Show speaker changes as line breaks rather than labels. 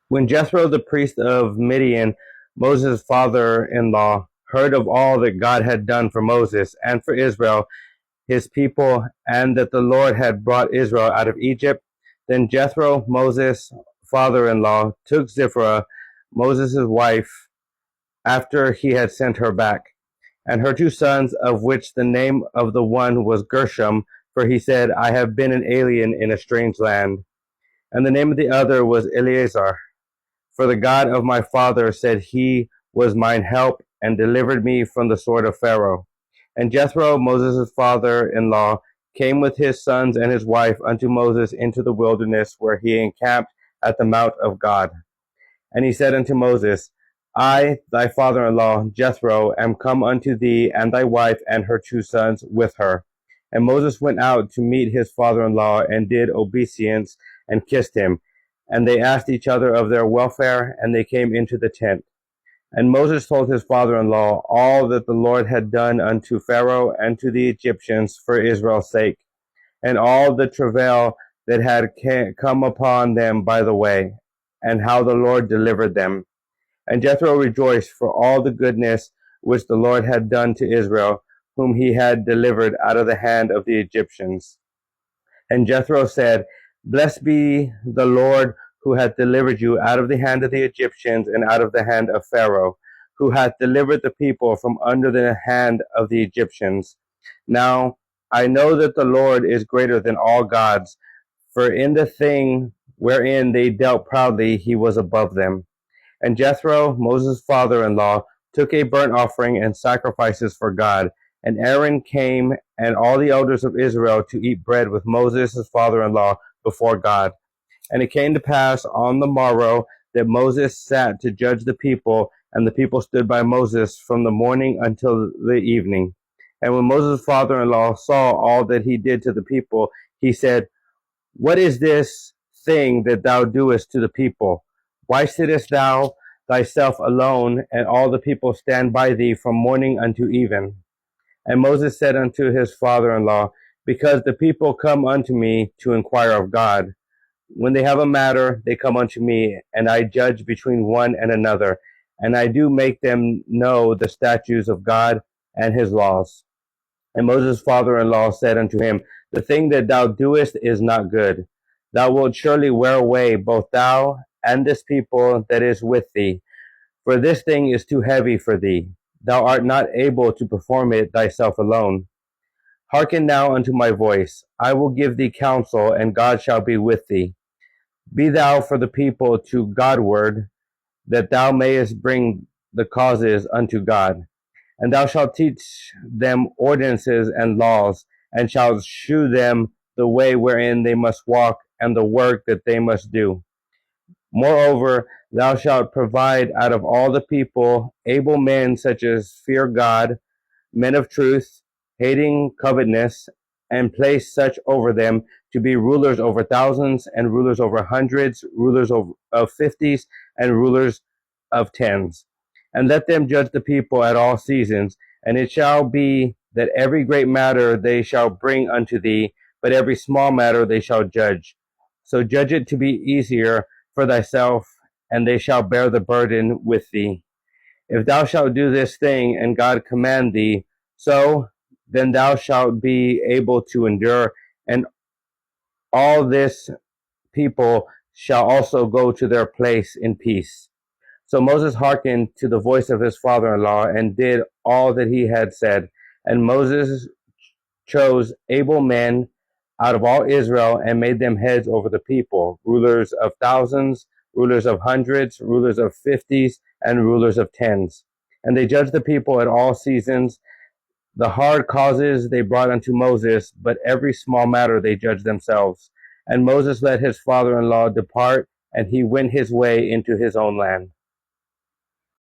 When Jethro, the priest of Midian, Moses' father-in-law, heard of all that God had done for Moses and for Israel, his people, and that the Lord had brought Israel out of Egypt, then Jethro, Moses' father-in-law, took Zipporah, Moses' wife, after he had sent her back, and her two sons, of which the name of the one was Gershom, for he said, I have been an alien in a strange land. And the name of the other was Eliezer. For the God of my father said he was mine help, and delivered me from the sword of Pharaoh. And Jethro, Moses' father-in-law, came with his sons and his wife unto Moses into the wilderness, where he encamped at the mount of God. And he said unto Moses, I, thy father-in-law, Jethro, am come unto thee, and thy wife and her two sons with her. And Moses went out to meet his father-in-law, and did obeisance, and kissed him. And they asked each other of their welfare, and they came into the tent. And Moses told his father-in-law all that the Lord had done unto Pharaoh and to the Egyptians for Israel's sake, and all the travail that had come upon them by the way, and how the Lord delivered them. And Jethro rejoiced for all the goodness which the Lord had done to Israel, whom he had delivered out of the hand of the Egyptians. And Jethro said, Blessed be the Lord, who hath delivered you out of the hand of the Egyptians, and out of the hand of Pharaoh, who hath delivered the people from under the hand of the Egyptians. Now I know that the Lord is greater than all gods, for in the thing wherein they dealt proudly he was above them. And Jethro, Moses' father-in-law, took a burnt offering and sacrifices for God. And Aaron came, and all the elders of Israel, to eat bread with Moses, his father-in-law, before God. And it came to pass on the morrow that Moses sat to judge the people, and the people stood by Moses from the morning until the evening. And when Moses' father-in-law saw all that he did to the people, he said, What is this thing that thou doest to the people? Why sittest thou thyself alone, and all the people stand by thee from morning unto even? And Moses said unto his father-in-law, Because the people come unto me to inquire of God. When they have a matter, they come unto me, and I judge between one and another, and I do make them know the statutes of God and his laws. And Moses' father-in-law said unto him, The thing that thou doest is not good. Thou wilt surely wear away both thou and this people that is with thee, for this thing is too heavy for thee. Thou art not able to perform it thyself alone. Hearken now unto my voice. I will give thee counsel, and God shall be with thee. Be thou for the people to Godward, that thou mayest bring the causes unto God. And thou shalt teach them ordinances and laws, and shalt shew them the way wherein they must walk, and the work that they must do. Moreover, thou shalt provide out of all the people able men, such as fear God, men of truth, hating covetousness, and place such over them to be rulers over thousands, and rulers over hundreds, rulers of fifties, and rulers of tens. And let them judge the people at all seasons. And it shall be that every great matter they shall bring unto thee, but every small matter they shall judge. So judge it to be easier for thyself, and they shall bear the burden with thee. If thou shalt do this thing, and God command thee so, then thou shalt be able to endure, and all this people shall also go to their place in peace. So Moses hearkened to the voice of his father-in-law, and did all that he had said. And Moses chose able men out of all Israel, and made them heads over the people, rulers of thousands, rulers of hundreds, rulers of fifties, and rulers of tens. And they judged the people at all seasons. The hard causes they brought unto Moses, but every small matter they judged themselves. And Moses let his father-in-law depart, and he went his way into his own land.